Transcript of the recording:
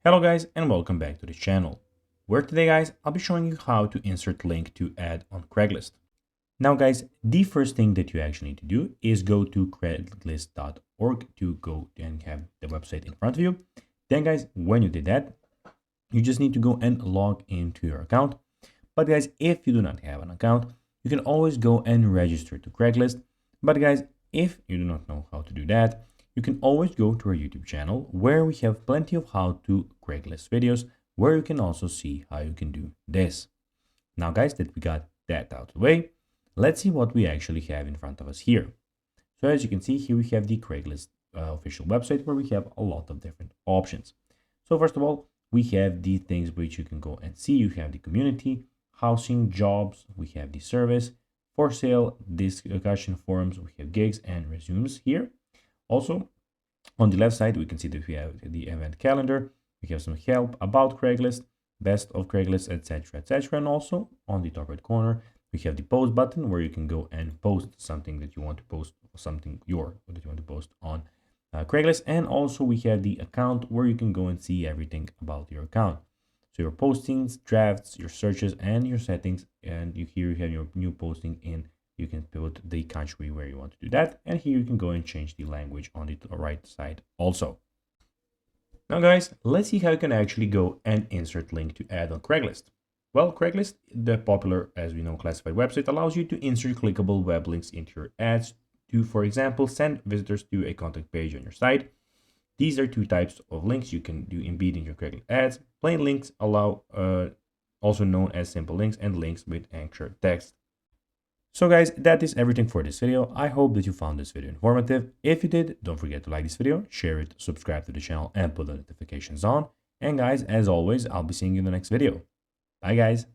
Hello guys and welcome back to the channel, where today guys I'll be showing you how to insert link to ad on Craigslist. Now guys, the first thing that you actually need to do is go to craigslist.org to go and have the website in front of you. Then guys, when you did that, you just need to go and log into your account. But guys, if you do not have an account, you can always go and register to Craigslist. But guys, if you do not know how to do that, you can always go to our YouTube channel where we have plenty of how to Craigslist videos where you can also see how you can do this. Now guys, that we got that out of the way, let's see what we actually have in front of us here. So as you can see here, we have the Craigslist official website where we have a lot of different options. So first of all, we have the things which you can go and see. You have the community, housing, jobs, we have the service, for sale, discussion forums, we have gigs and resumes here. Also, on the left side, we can see that we have the event calendar, we have some help about Craigslist, best of Craigslist, etc., etc. And also on the top right corner, we have the post button where you can go and post something that you want to post, something that you want to post on Craigslist. And also we have the account where you can go and see everything about your account. So your postings, drafts, your searches, and your settings. And here you have your new posting in. You can put the country where you want to do that. And here you can go and change the language on the right side also. Now guys, let's see how you can actually go and insert link to ad on Craigslist. Well, Craigslist, the popular, as we know, classified website, allows you to insert clickable web links into your ads to, for example, send visitors to a contact page on your site. These are two types of links you can do embed in your Craigslist ads. Plain links allow, also known as simple links, and links with anchor text. So guys, that is everything for this video. I hope that you found this video informative. If you did, don't forget to like this video, share it, subscribe to the channel, and put the notifications on. And guys, as always, I'll be seeing you in the next video. Bye guys.